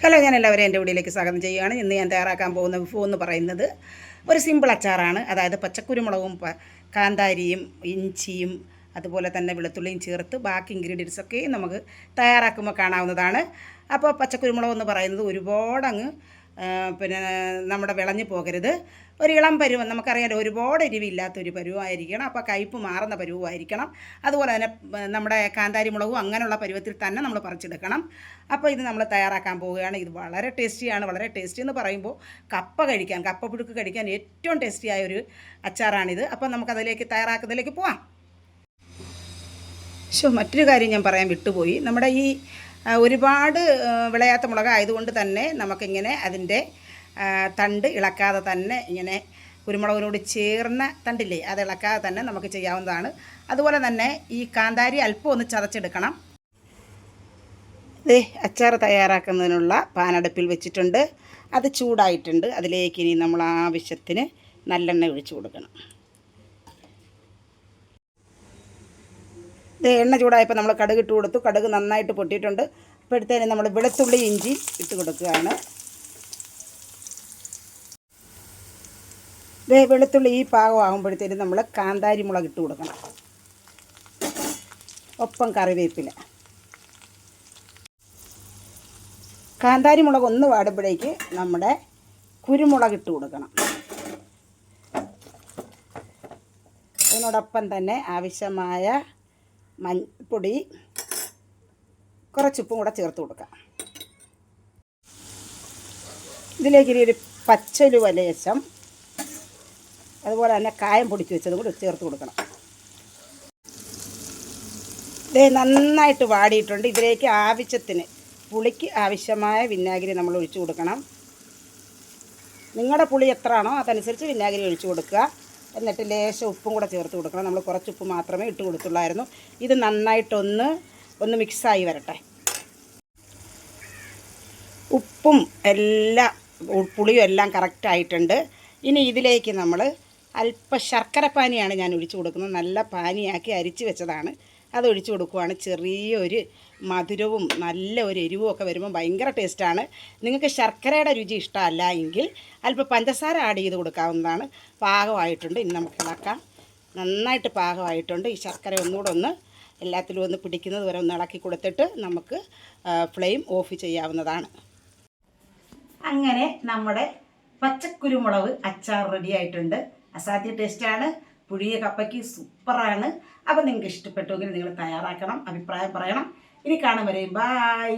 Hello, ഞാൻ എല്ലാവരെയും എൻ്റെ വീഡിയോയിലേക്ക് സ്വാഗതം ചെയ്യുകയാണ്. ഇന്ന് ഞാൻ തയ്യാറാക്കാൻ പോകുന്ന വിഭവം എന്ന് പറയുന്നത് ഒരു സിമ്പിൾ അച്ചാറാണ്. അതായത് പച്ചക്കുരുമുളകും കാന്താരിയും ഇഞ്ചിയും അതുപോലെ തന്നെ വെളുത്തുള്ളിയും ചേർത്ത് ബാക്കി ഇൻഗ്രീഡിയൻസൊക്കെ നമുക്ക് തയ്യാറാക്കുമ്പോൾ കാണാവുന്നതാണ്. അപ്പോൾ പച്ചക്കുരുമുളക് എന്ന് പറയുന്നത് ഒരുപാടങ്ങ് പിന്നെ നമ്മുടെ വിളഞ്ഞു പോകരുത്. ഒരു ഇളം പരുവം, നമുക്കറിയാലോ, ഒരുപാട് എരിവില്ലാത്തൊരു പരുവമായിരിക്കണം. അപ്പോൾ കയ്പ്പ് മാറുന്ന പരുവമായിരിക്കണം. അതുപോലെ തന്നെ നമ്മുടെ കാന്താരി മുളകും അങ്ങനെയുള്ള പരുവത്തിൽ തന്നെ നമ്മൾ പറിച്ചെടുക്കണം. അപ്പോൾ ഇത് നമ്മൾ തയ്യാറാക്കാൻ പോവുകയാണ്. ഇത് വളരെ ടേസ്റ്റിയാണ്. വളരെ ടേസ്റ്റി എന്ന് പറയുമ്പോൾ കപ്പ പുഴുക്ക് കഴിക്കാൻ ഏറ്റവും ടേസ്റ്റിയായ ഒരു അച്ചാറാണിത്. അപ്പോൾ നമുക്കതിലേക്ക് തയ്യാറാക്കുന്നതിലേക്ക് പോവാം. മറ്റൊരു കാര്യം ഞാൻ പറയാൻ വിട്ടുപോയി. നമ്മുടെ ഈ ഒരുപാട് വിളയാത്ത മുളക് ആയതുകൊണ്ട് തന്നെ നമുക്കിങ്ങനെ അതിൻ്റെ തണ്ട് ഇളക്കാതെ തന്നെ ഇങ്ങനെ കുരുമുളകിനോട് ചേർന്ന തണ്ടില്ലേ, അത് ഇളക്കാതെ തന്നെ നമുക്ക് ചെയ്യാവുന്നതാണ്. അതുപോലെ തന്നെ ഈ കാന്താരി അല്പം ഒന്ന് ചതച്ചെടുക്കണം. അച്ചാർ തയ്യാറാക്കുന്നതിനുള്ള പാനടുപ്പിൽ വെച്ചിട്ടുണ്ട്. അത് ചൂടായിട്ടുണ്ട്. അതിലേക്ക് ഇനി നമ്മൾ ആവശ്യത്തിന് നല്ലെണ്ണ ഒഴിച്ചു കൊടുക്കണം. എണ്ണ ചൂടായപ്പോൾ നമ്മൾ കടുക് ഇട്ട് കൊടുത്തു. കടുക് നന്നായിട്ട് പൊട്ടിയിട്ടുണ്ട്. ഇപ്പോഴത്തേന് നമ്മൾ വെളുത്തുള്ളി ഇഞ്ചി ഇട്ട് കൊടുക്കുകയാണ്. വെളുത്തുള്ളി ഈ പാകമാകുമ്പോഴത്തേനും നമ്മൾ കാന്താരി മുളക് ഇട്ട് കൊടുക്കണം. ഒപ്പം കറിവേപ്പില. കാന്താരി മുളക് ഒന്ന് വാടുമ്പോഴേക്ക് നമ്മുടെ കുരുമുളക് ഇട്ട് കൊടുക്കണം. അതിനോടൊപ്പം തന്നെ ആവശ്യമായ മഞ്ഞൾപ്പൊടി, കുറച്ചുപ്പും കൂടെ ചേർത്ത് കൊടുക്കാം. ഇതിലേക്ക് ഇനി ഒരു പച്ചലുവ ലേശം, അതുപോലെ തന്നെ കായം പൊടിച്ച് വെച്ചതും കൂടി ചേർത്ത് കൊടുക്കണം. നന്നായിട്ട് വാടിയിട്ടുണ്ട്. ഇതിലേക്ക് ആവശ്യത്തിന് പുളിക്ക് ആവശ്യമായ വിനാഗിരി നമ്മൾ ഒഴിച്ചു കൊടുക്കണം. നിങ്ങളുടെ പുളി എത്രയാണോ അതനുസരിച്ച് വിനാഗിരി ഒഴിച്ചു കൊടുക്കുക. എന്നിട്ട് ലേശം ഉപ്പും കൂടെ ചേർത്ത് കൊടുക്കണം. നമ്മൾ കുറച്ച് ഉപ്പ് മാത്രമേ ഇട്ട് കൊടുത്തുള്ളായിരുന്നു. ഇത് നന്നായിട്ടൊന്ന് മിക്സായി വരട്ടെ. ഉപ്പും എല്ലാം പുളിയും എല്ലാം കറക്റ്റായിട്ടുണ്ട്. ഇനി ഇതിലേക്ക് നമ്മൾ അല്പം ശർക്കര പാനിയാണ് ഞാൻ ഒഴിച്ചു കൊടുക്കുന്നത്. നല്ല പാനിയാക്കി അരിച്ച് വെച്ചതാണ്. അത് ഒഴിച്ചു കൊടുക്കുകയാണ്. ചെറിയൊരു മധുരവും നല്ല ഒരു എരിവും ഒക്കെ വരുമ്പോൾ ഭയങ്കര ടേസ്റ്റാണ്. നിങ്ങൾക്ക് ശർക്കരയുടെ രുചി ഇഷ്ടമല്ല എങ്കിൽ അല്പം പഞ്ചസാര ആഡ് ചെയ്ത് കൊടുക്കാവുന്നതാണ്. പാകമായിട്ടുണ്ട്. ഇനി നമുക്ക് ഇളക്കാം. നന്നായിട്ട് പാകമായിട്ടുണ്ട്. ഈ ശർക്കര ഒന്നുകൂടെ എല്ലാത്തിലും പിടിക്കുന്നത് വരെ ഇളക്കി കൊടുത്തിട്ട് നമുക്ക് ഫ്ലെയിം ഓഫ് ചെയ്യാവുന്നതാണ്. അങ്ങനെ നമ്മുടെ പച്ചക്കുരുമുളക് അച്ചാർ റെഡി ആയിട്ടുണ്ട്. അസാധ്യ ടേസ്റ്റാണ്. പുഴിയ കപ്പയ്ക്ക് സൂപ്പറാണ്. അപ്പോൾ നിങ്ങൾക്ക് ഇഷ്ടപ്പെട്ടുവെങ്കിൽ നിങ്ങൾ തയ്യാറാക്കണം, അഭിപ്രായം പറയണം. ഇനി കാണും വരെയും ബായ്.